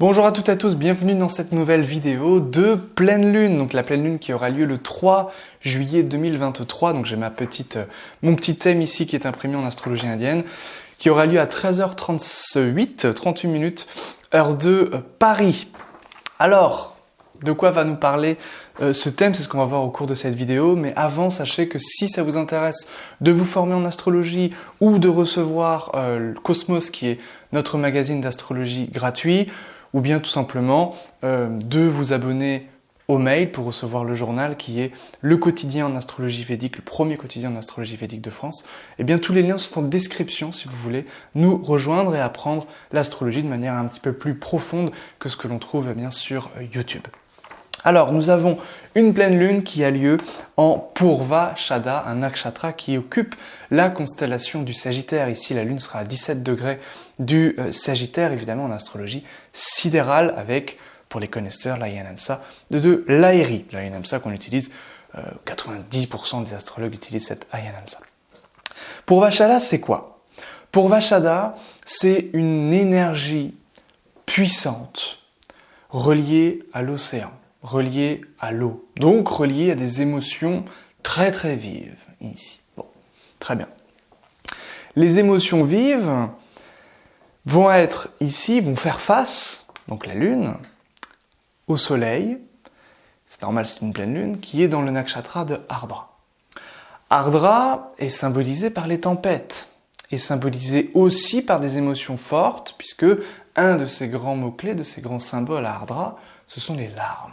Bonjour à toutes et à tous, bienvenue dans cette nouvelle vidéo de pleine lune. Donc la pleine lune qui aura lieu le 3 juillet 2023. Donc j'ai mon petit thème ici qui est imprimé en astrologie indienne, qui aura lieu à 13h38, 38 minutes, heure de Paris. Alors, de quoi va nous parler ce thème? C'est ce qu'on va voir au cours de cette vidéo. Mais avant, sachez que si ça vous intéresse de vous former en astrologie ou de recevoir Cosmos, qui est notre magazine d'astrologie gratuit, ou bien tout simplement de vous abonner au mail pour recevoir le journal qui est le quotidien en astrologie védique, le premier quotidien en astrologie védique de France, eh bien tous les liens sont en description si vous voulez nous rejoindre et apprendre l'astrologie de manière un petit peu plus profonde que ce que l'on trouve bien sur YouTube. Alors, nous avons une pleine lune qui a lieu en Purvashada, un nakshatra qui occupe la constellation du Sagittaire. Ici, la lune sera à 17 degrés du Sagittaire, évidemment en astrologie sidérale, avec, pour les connaisseurs, l'Ayanamsa de l'Aérie. L'Ayanamsa qu'on utilise, 90% des astrologues utilisent cette Ayanamsa. Purvashada, c'est quoi? Purvashada, c'est une énergie puissante reliée à l'océan, relié à l'eau, donc relié à des émotions très très vives ici. Bon, très bien. Les émotions vives vont être ici, vont faire face, donc la lune, au soleil, c'est normal, c'est une pleine lune, qui est dans le nakshatra de Ardra. Ardra est symbolisé par les tempêtes, est symbolisé aussi par des émotions fortes, puisque un de ces grands mots-clés, de ces grands symboles à Ardra, ce sont les larmes.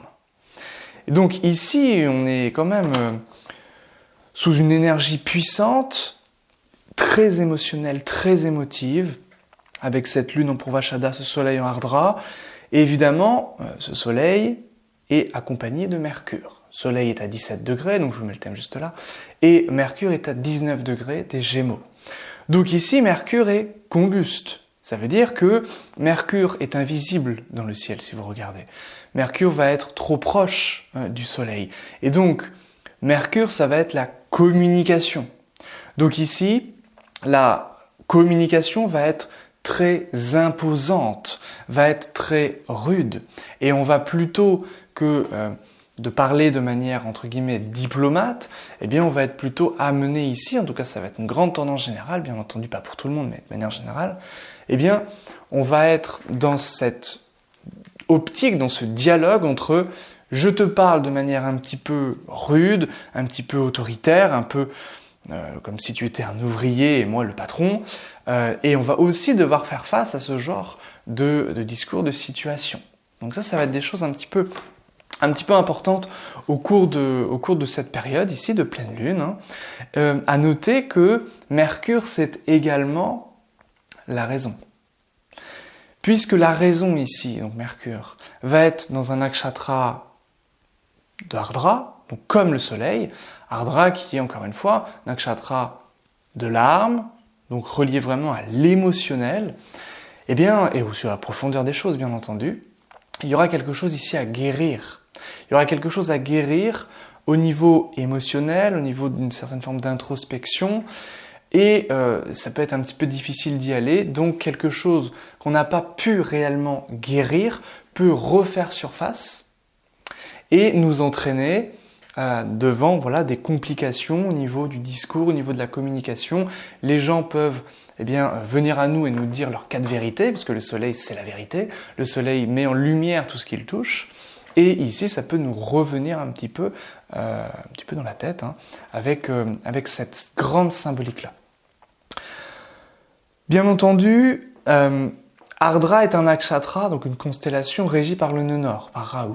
Et donc ici, on est quand même sous une énergie puissante, très émotionnelle, très émotive, avec cette lune en Purvashada, ce soleil en Ardra. Et évidemment, ce soleil est accompagné de Mercure. Le soleil est à 17 degrés, donc je vous mets le thème juste là, et Mercure est à 19 degrés des Gémeaux. Donc ici, Mercure est combuste. Ça veut dire que Mercure est invisible dans le ciel, si vous regardez. Mercure va être trop proche du Soleil. Et donc, Mercure, ça va être la communication. Donc ici, la communication va être très imposante, va être très rude. Et on va plutôt que de parler de manière, entre guillemets, diplomate, eh bien, on va être plutôt amené ici, en tout cas, ça va être une grande tendance générale, bien entendu, pas pour tout le monde, mais de manière générale, eh bien, on va être dans cette optique, dans ce dialogue entre je te parle de manière un petit peu rude, un petit peu autoritaire, un peu comme si tu étais un ouvrier et moi le patron, et on va aussi devoir faire face à ce genre de discours, de situation. Donc ça va être des choses un petit peu importantes au cours de cette période ici de pleine lune. À noter que Mercure, c'est également la raison. Puisque la raison ici, donc Mercure, va être dans un nakshatra d'Ardra, donc comme le soleil, Ardra qui est encore une fois nakshatra de larmes, donc relié vraiment à l'émotionnel, et aussi à la profondeur des choses bien entendu, il y aura quelque chose ici à guérir. Il y aura quelque chose à guérir au niveau émotionnel, au niveau d'une certaine forme d'introspection, et ça peut être un petit peu difficile d'y aller, donc quelque chose qu'on n'a pas pu réellement guérir peut refaire surface et nous entraîner devant des complications au niveau du discours, au niveau de la communication. Les gens peuvent venir à nous et nous dire leur cas de vérité, parce que le soleil c'est la vérité, le soleil met en lumière tout ce qu'il touche, et ici ça peut nous revenir un petit peu dans la tête, avec cette grande symbolique-là. Bien entendu, Ardra est un nakshatra, donc une constellation régie par le nœud nord, par Rahu.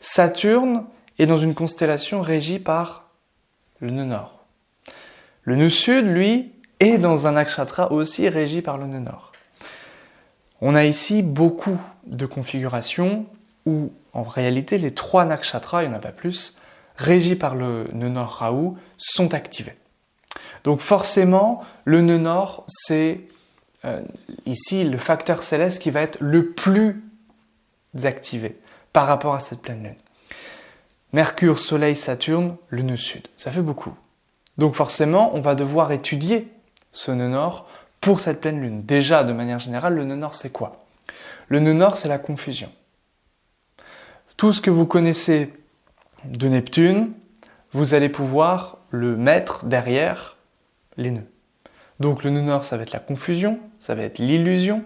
Saturne est dans une constellation régie par le nœud nord. Le nœud sud, lui, est dans un nakshatra aussi régi par le nœud nord. On a ici beaucoup de configurations où, en réalité, les trois nakshatras, il n'y en a pas plus, régis par le nœud nord Rahu, sont activés. Donc forcément, le nœud nord, c'est ici le facteur céleste qui va être le plus activé par rapport à cette pleine lune. Mercure, Soleil, Saturne, le nœud sud. Ça fait beaucoup. Donc forcément, on va devoir étudier ce nœud nord pour cette pleine lune. Déjà, de manière générale, le nœud nord, c'est quoi? Le nœud nord, c'est la confusion. Tout ce que vous connaissez de Neptune, vous allez pouvoir le mettre derrière les nœuds. Donc le nœud nord, ça va être la confusion, ça va être l'illusion.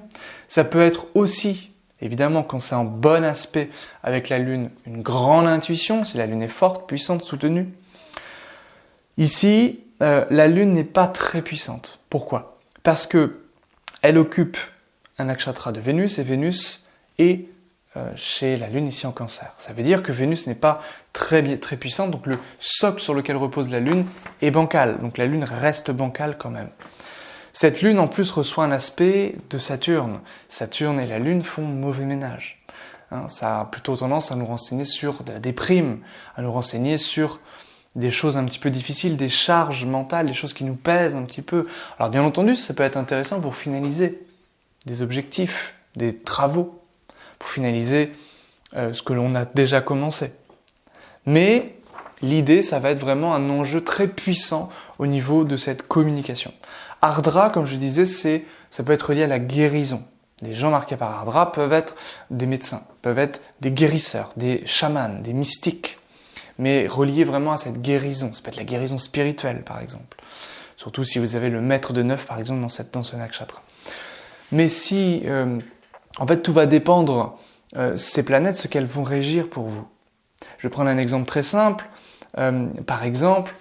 Ça peut être aussi, évidemment, quand c'est en bon aspect avec la Lune, une grande intuition, si la Lune est forte, puissante, soutenue. Ici, la Lune n'est pas très puissante. Pourquoi? Parce que elle occupe un nakshatra de Vénus, et Vénus est chez la Lune ici en Cancer. Ça veut dire que Vénus n'est pas très puissante, donc le socle sur lequel repose la Lune est bancal. Donc la Lune reste bancale quand même. Cette Lune en plus reçoit un aspect de Saturne. Saturne et la Lune font mauvais ménage. Ça a plutôt tendance à nous renseigner sur de la déprime, à nous renseigner sur des choses un petit peu difficiles, des charges mentales, des choses qui nous pèsent un petit peu. Alors bien entendu, ça peut être intéressant pour finaliser des objectifs, des travaux, pour finaliser ce que l'on a déjà commencé. Mais l'idée, ça va être vraiment un enjeu très puissant au niveau de cette communication. Ardra, comme je disais, ça peut être lié à la guérison. Les gens marqués par Ardra peuvent être des médecins, peuvent être des guérisseurs, des chamans, des mystiques, mais reliés vraiment à cette guérison. Ça peut être la guérison spirituelle, par exemple. Surtout si vous avez le maître de neuf, par exemple, dans ce nakshatra. Mais si, en fait, tout va dépendre, ces planètes, ce qu'elles vont régir pour vous. Je vais prendre un exemple très simple. Par exemple,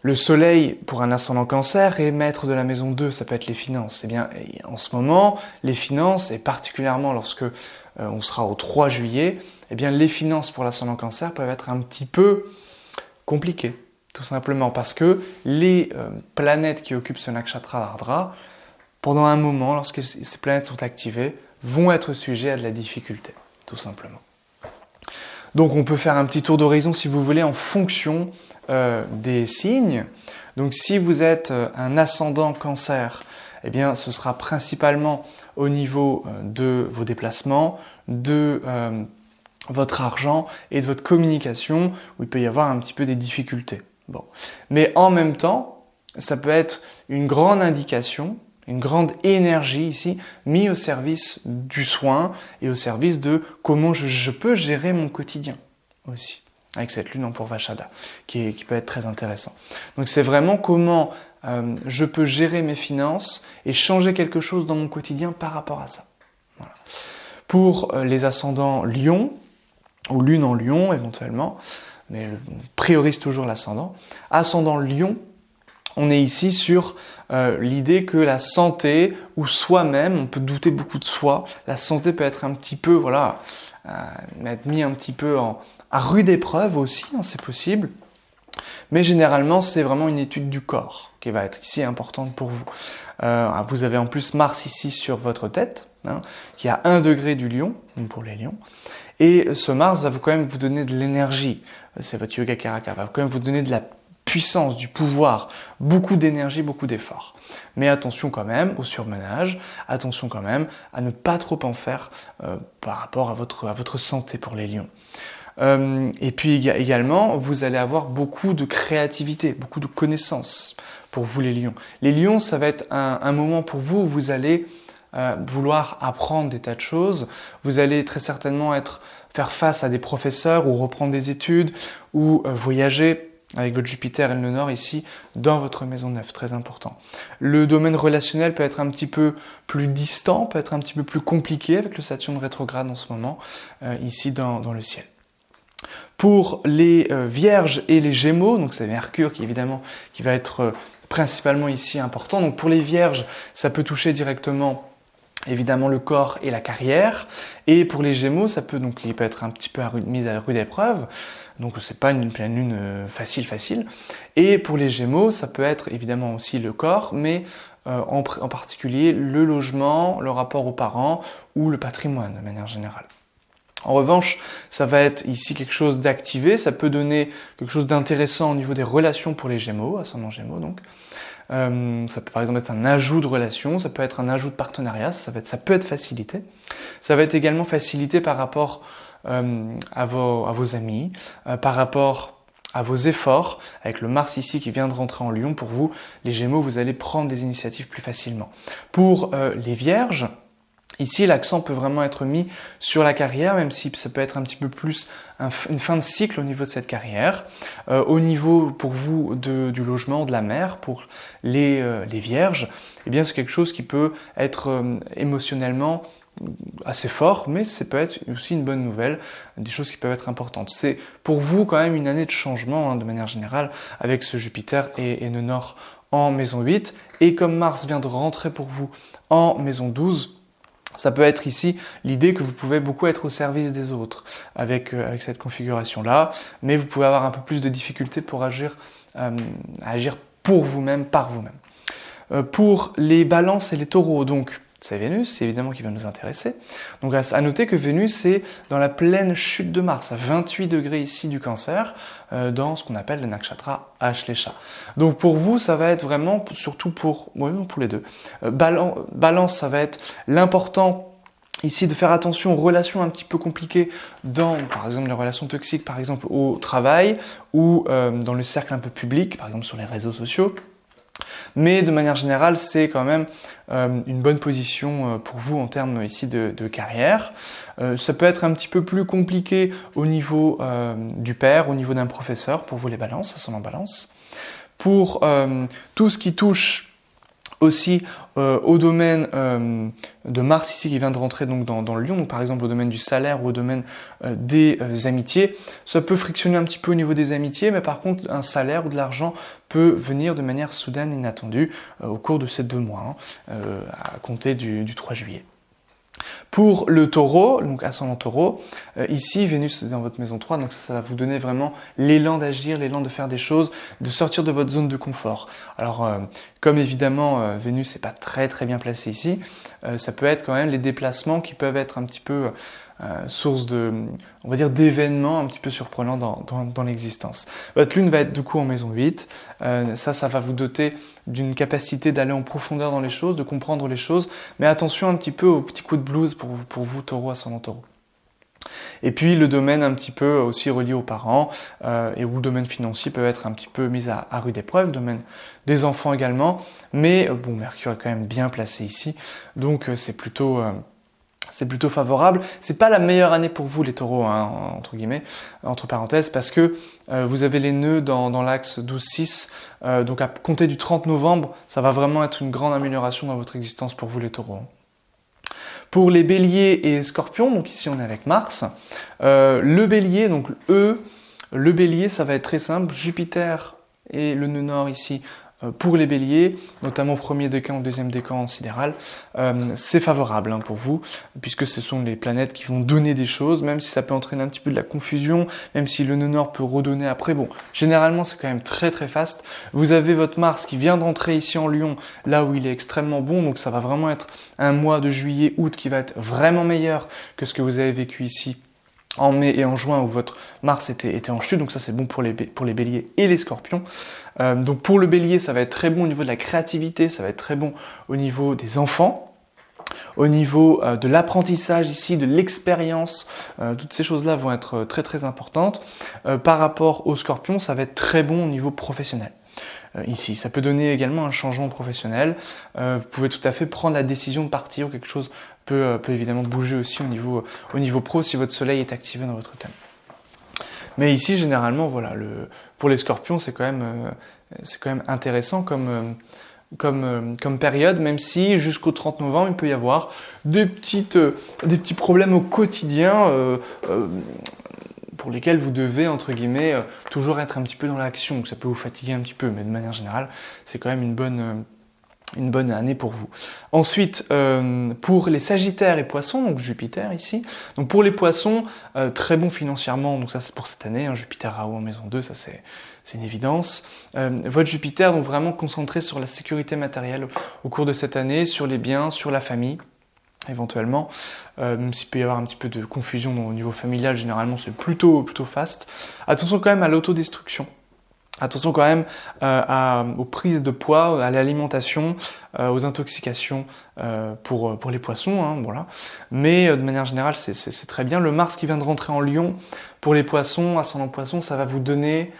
le soleil, pour un ascendant Cancer, est maître de la maison 2, ça peut être les finances. Eh bien, en ce moment, les finances, et particulièrement lorsque on sera au 3 juillet, eh bien, les finances pour l'ascendant Cancer peuvent être un petit peu compliquées, tout simplement, parce que les planètes qui occupent ce nakshatra Ardra, pendant un moment, lorsque ces planètes sont activées, vont être sujets à de la difficulté, tout simplement. Donc on peut faire un petit tour d'horizon si vous voulez en fonction des signes. Donc si vous êtes un ascendant Cancer, eh bien ce sera principalement au niveau de vos déplacements, de votre argent et de votre communication où il peut y avoir un petit peu des difficultés. Bon. Mais en même temps, ça peut être une grande indication, une grande énergie ici, mise au service du soin et au service de comment je peux gérer mon quotidien aussi, avec cette lune en Purvashada, qui peut être très intéressant. Donc c'est vraiment comment je peux gérer mes finances et changer quelque chose dans mon quotidien par rapport à ça. Voilà. Pour les ascendants Lion, ou lune en Lion éventuellement, mais on priorise toujours l'ascendant. Ascendant Lion, on est ici sur l'idée que la santé, ou soi-même, on peut douter beaucoup de soi, la santé peut être un petit peu, voilà, être mis un petit peu à rude épreuve aussi, c'est possible. Mais généralement, c'est vraiment une étude du corps qui va être ici importante pour vous. Vous avez en plus Mars ici sur votre tête, qui est à 1 degré du Lion, pour les Lions. Et ce Mars va quand même vous donner de l'énergie. C'est votre Yoga Karaka, va quand même vous donner de la puissance, du pouvoir, beaucoup d'énergie, beaucoup d'efforts. Mais attention quand même au surmenage, attention quand même à ne pas trop en faire par rapport à votre santé pour les lions. Et puis également, vous allez avoir beaucoup de créativité, beaucoup de connaissances pour vous les lions. Les lions, ça va être un moment pour vous où vous allez vouloir apprendre des tas de choses. Vous allez très certainement faire face à des professeurs ou reprendre des études ou voyager avec votre Jupiter et le nœud nord ici dans votre maison 9, très important. Le domaine relationnel peut être un petit peu plus distant, peut être un petit peu plus compliqué avec le Saturne rétrograde en ce moment, ici dans le ciel. Pour les Vierges et les Gémeaux, donc c'est Mercure qui va être principalement ici important. Donc pour les Vierges, ça peut toucher directement évidemment le corps et la carrière, et pour les Gémeaux, il peut être un petit peu mis à rude épreuve, donc c'est pas une pleine lune facile. Et pour les Gémeaux, ça peut être évidemment aussi le corps, mais en particulier le logement, le rapport aux parents ou le patrimoine de manière générale. En revanche, ça va être ici quelque chose d'activé, ça peut donner quelque chose d'intéressant au niveau des relations pour les Gémeaux, ascendant Gémeaux donc. Ça peut par exemple être un ajout de relation, ça peut être un ajout de partenariat, ça peut être facilité. Ça va être également facilité par rapport à vos amis, par rapport à vos efforts, avec le Mars ici qui vient de rentrer en Lion. Pour vous, les Gémeaux, vous allez prendre des initiatives plus facilement. Pour les Vierges, Ici, l'accent peut vraiment être mis sur la carrière, même si ça peut être un petit peu plus une fin de cycle au niveau de cette carrière. Au niveau, pour vous, du logement, de la mère, pour les vierges, eh bien, c'est quelque chose qui peut être émotionnellement assez fort, mais ça peut être aussi une bonne nouvelle, des choses qui peuvent être importantes. C'est pour vous quand même une année de changement, de manière générale, avec ce Jupiter et nœud nord en maison 8. Et comme Mars vient de rentrer pour vous en maison 12, ça peut être ici l'idée que vous pouvez beaucoup être au service des autres avec cette configuration-là, mais vous pouvez avoir un peu plus de difficultés pour agir pour vous-même, par vous-même. Pour les balances et les taureaux, donc c'est Vénus, c'est évidemment qui va nous intéresser. Donc à noter que Vénus est dans la pleine chute de Mars, à 28 degrés ici du Cancer, dans ce qu'on appelle le nakshatra Ashlesha. Donc pour vous, ça va être vraiment, surtout pour les deux. Balance, ça va être l'important ici de faire attention aux relations un petit peu compliquées par exemple, les relations toxiques, par exemple, au travail ou dans le cercle un peu public, par exemple sur les réseaux sociaux. Mais de manière générale, c'est quand même une bonne position pour vous en termes ici de carrière. Ça peut être un petit peu plus compliqué au niveau du père, au niveau d'un professeur, pour vous les balances, ascendant balance. Pour tout ce qui touche aussi au domaine de Mars ici qui vient de rentrer donc dans le Lion, donc par exemple au domaine du salaire ou au domaine des amitiés, ça peut frictionner un petit peu au niveau des amitiés, mais par contre un salaire ou de l'argent peut venir de manière soudaine et inattendue au cours de ces 2 mois, à compter du 3 juillet. Pour le taureau, donc ascendant taureau, ici Vénus est dans votre maison 3, donc ça va vous donner vraiment l'élan d'agir, l'élan de faire des choses, de sortir de votre zone de confort. Alors, comme évidemment Vénus n'est pas très très bien placée ici, ça peut être quand même les déplacements qui peuvent être un petit peu source on va dire, d'événements un petit peu surprenants dans l'existence. Votre lune va être du coup en maison 8. Ça va vous doter d'une capacité d'aller en profondeur dans les choses, de comprendre les choses, mais attention un petit peu aux petits coups de blues pour vous, taureau, ascendant taureau. Et puis le domaine un petit peu aussi relié aux parents et où le domaine financier peut être un petit peu mis à rude épreuve, le domaine des enfants également, mais bon, Mercure est quand même bien placé ici, donc c'est plutôt favorable. C'est pas la meilleure année pour vous les taureaux, entre guillemets, entre parenthèses, parce que vous avez les nœuds dans l'axe 12-6, donc à compter du 30 novembre, ça va vraiment être une grande amélioration dans votre existence pour vous les taureaux. Pour les béliers et scorpions, donc ici on est avec Mars, le bélier, donc le bélier ça va être très simple, Jupiter et le nœud nord ici, pour les béliers, notamment au premier décan, au deuxième décan en sidéral, c'est favorable pour vous, puisque ce sont les planètes qui vont donner des choses, même si ça peut entraîner un petit peu de la confusion, même si le nœud nord peut redonner après. Bon, généralement c'est quand même très très fast. Vous avez votre Mars qui vient d'entrer ici en Lion, là où il est extrêmement bon, donc ça va vraiment être un mois de juillet, août qui va être vraiment meilleur que ce que vous avez vécu ici en mai et en juin où votre Mars était en chute, donc ça c'est bon pour les béliers et les scorpions. Donc pour le bélier, ça va être très bon au niveau de la créativité, ça va être très bon au niveau des enfants, au niveau de l'apprentissage ici, de l'expérience, toutes ces choses-là vont être très très importantes. Par rapport aux scorpions, ça va être très bon au niveau professionnel. Ici, ça peut donner également un changement professionnel. Vous pouvez tout à fait prendre la décision de partir ou quelque chose peut évidemment bouger aussi au niveau pro si votre soleil est activé dans votre thème. Mais ici, généralement, voilà, pour les scorpions, c'est quand même intéressant comme période, même si jusqu'au 30 novembre, il peut y avoir des petits problèmes au quotidien pour lesquels vous devez, entre guillemets, toujours être un petit peu dans l'action. Donc ça peut vous fatiguer un petit peu, mais de manière générale, c'est quand même une bonne année pour vous. Ensuite, pour les Sagittaires et Poissons, donc Jupiter ici. Donc pour les Poissons, très bon financièrement, donc ça c'est pour cette année, Jupiter Raoult en maison 2, ça c'est une évidence. Votre Jupiter, donc vraiment concentré sur la sécurité matérielle au cours de cette année, sur les biens, sur la famille, éventuellement. Même s'il peut y avoir un petit peu de confusion au niveau familial, généralement c'est plutôt fast. Attention quand même à l'autodestruction. Attention quand même aux prises de poids, à l'alimentation, aux intoxications pour les poissons, voilà. Mais de manière générale, c'est très bien. Le Mars qui vient de rentrer en Lion, pour les poissons, ascendant poisson, ça va vous donner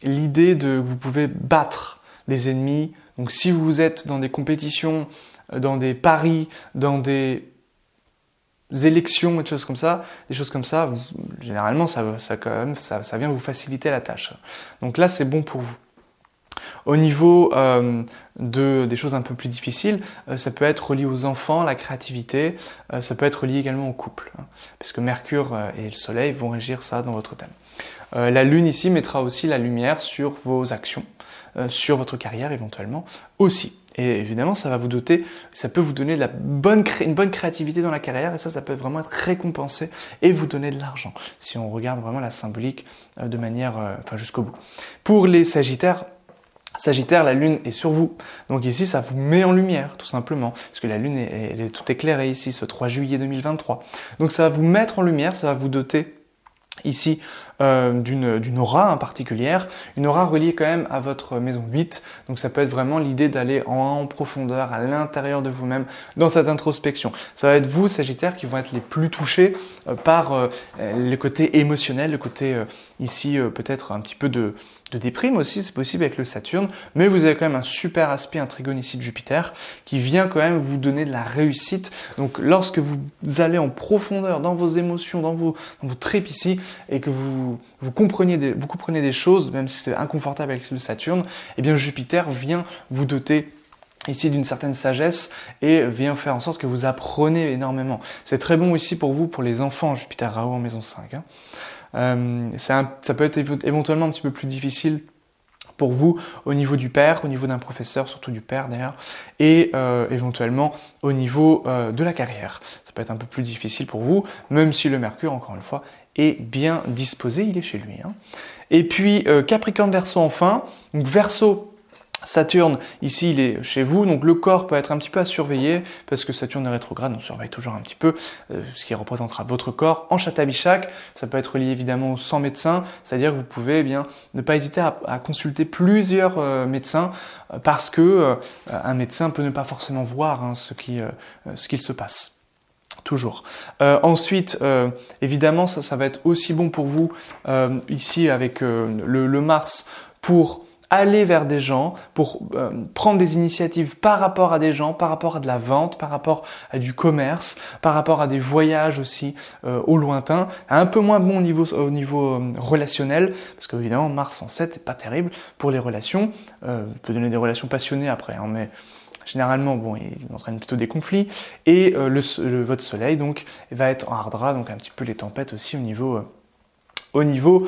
l'idée que vous pouvez battre des ennemis. Donc si vous êtes dans des compétitions dans des paris, dans des élections et des choses comme ça, généralement ça vient vous faciliter la tâche. Donc là c'est bon pour vous. Au niveau des choses un peu plus difficiles, ça peut être relié aux enfants, la créativité, ça peut être lié également au couple, hein, parce que Mercure et le Soleil vont régir ça dans votre thème. La Lune ici mettra aussi la lumière sur vos actions, sur votre carrière éventuellement aussi. Et évidemment, ça va vous doter, ça peut vous donner une bonne créativité dans la carrière et ça peut vraiment être récompensé et vous donner de l'argent, si on regarde vraiment la symbolique de manière, jusqu'au bout. Pour les Sagittaires, la Lune est sur vous. Donc ici, ça vous met en lumière, tout simplement. Parce que la Lune, elle est toute éclairée ici, ce 3 juillet 2023. Donc ça va vous mettre en lumière, ça va vous doter ici d'une aura particulière, une aura reliée quand même à votre maison 8, donc ça peut être vraiment l'idée d'aller en profondeur à l'intérieur de vous-même dans cette introspection. Ça va être vous, Sagittaires, qui vont être les plus touchés par le côté émotionnel, le côté ici peut-être un petit peu de déprime aussi, c'est possible avec le Saturne, mais vous avez quand même un super aspect, un trigone ici de Jupiter, qui vient quand même vous donner de la réussite. Donc lorsque vous allez en profondeur dans vos émotions, dans vos tripes ici, et que vous comprenez des choses, même si c'est inconfortable avec le Saturne, eh bien Jupiter vient vous doter ici d'une certaine sagesse et vient faire en sorte que vous apprenez énormément. C'est très bon ici pour vous, pour les enfants, Jupiter Rahu en maison 5. Hein. Ça peut être éventuellement un petit peu plus difficile pour vous au niveau du père, au niveau d'un professeur, surtout du père d'ailleurs, et éventuellement au niveau de la carrière. Ça peut être un peu plus difficile pour vous, même si le Mercure, encore une fois, est bien disposé, il est chez lui. Hein. Et puis Capricorne, Verseau enfin, donc Verseau, Saturne, ici il est chez vous, donc le corps peut être un petit peu à surveiller, parce que Saturne est rétrograde, on surveille toujours un petit peu ce qui représentera votre corps. En Chhatta-Vishak, ça peut être lié évidemment au sang médecin, c'est-à-dire que vous pouvez ne pas hésiter à consulter plusieurs médecins, parce que un médecin peut ne pas forcément voir hein, ce qu'il se passe. Toujours. Ensuite, évidemment, ça va être aussi bon pour vous, ici avec le Mars, pour aller vers des gens, pour prendre des initiatives par rapport à des gens, par rapport à de la vente, par rapport à du commerce, par rapport à des voyages aussi au lointain. Un peu moins bon au niveau relationnel, parce qu'évidemment Mars en 7 n'est pas terrible pour les relations. Peut donner des relations passionnées après, hein, mais généralement, bon, il entraîne plutôt des conflits. Et votre Soleil, donc, va être en Ardra, donc un petit peu les tempêtes aussi au niveau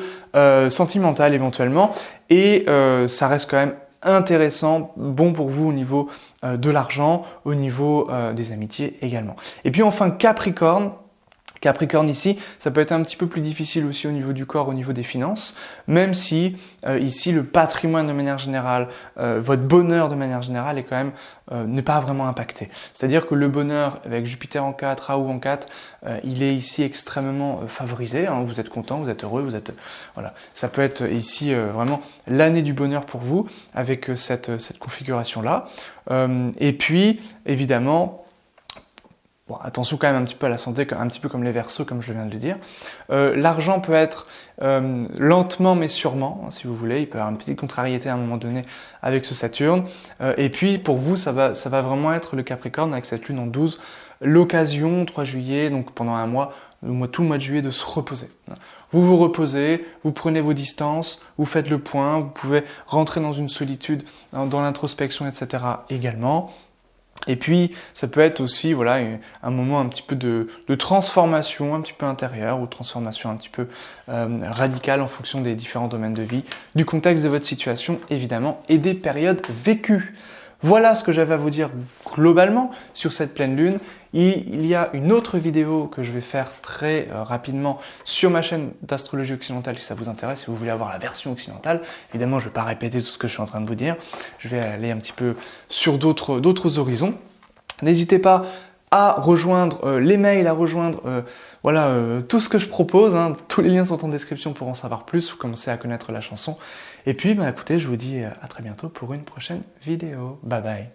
sentimental éventuellement. Et ça reste quand même intéressant, bon pour vous au niveau de l'argent, au niveau des amitiés également. Et puis enfin Capricorne. Capricorne ici, ça peut être un petit peu plus difficile aussi au niveau du corps, au niveau des finances, même si ici le patrimoine de manière générale, votre bonheur de manière générale est quand même n'est pas vraiment impacté. C'est-à-dire que le bonheur avec Jupiter en 4, Rahu en 4, il est ici extrêmement favorisé. Hein, vous êtes content, vous êtes heureux, voilà. Ça peut être ici vraiment l'année du bonheur pour vous avec cette configuration-là. Et puis évidemment. Bon, attention quand même un petit peu à la santé, un petit peu comme les Verseaux, comme je viens de le dire. L'argent peut être lentement mais sûrement, hein, si vous voulez. Il peut y avoir une petite contrariété à un moment donné avec ce Saturne. Et puis pour vous, ça va vraiment être le Capricorne avec cette lune en 12. L'occasion, 3 juillet, donc pendant un mois, tout le mois de juillet, de se reposer. Vous vous reposez, vous prenez vos distances, vous faites le point, vous pouvez rentrer dans une solitude, dans l'introspection, etc. également. Et puis, ça peut être aussi voilà, un moment un petit peu de transformation un petit peu intérieure ou de transformation un petit peu radicale en fonction des différents domaines de vie, du contexte de votre situation évidemment et des périodes vécues. Voilà ce que j'avais à vous dire globalement sur cette pleine lune. Il y a une autre vidéo que je vais faire très rapidement sur ma chaîne d'astrologie occidentale si ça vous intéresse, si vous voulez avoir la version occidentale. Évidemment, je ne vais pas répéter tout ce que je suis en train de vous dire. Je vais aller un petit peu sur d'autres horizons. N'hésitez pas à rejoindre les mails, à rejoindre tout ce que je propose. Hein. Tous les liens sont en description pour en savoir plus, vous commencez à connaître la chanson. Et puis, écoutez, je vous dis à très bientôt pour une prochaine vidéo. Bye bye.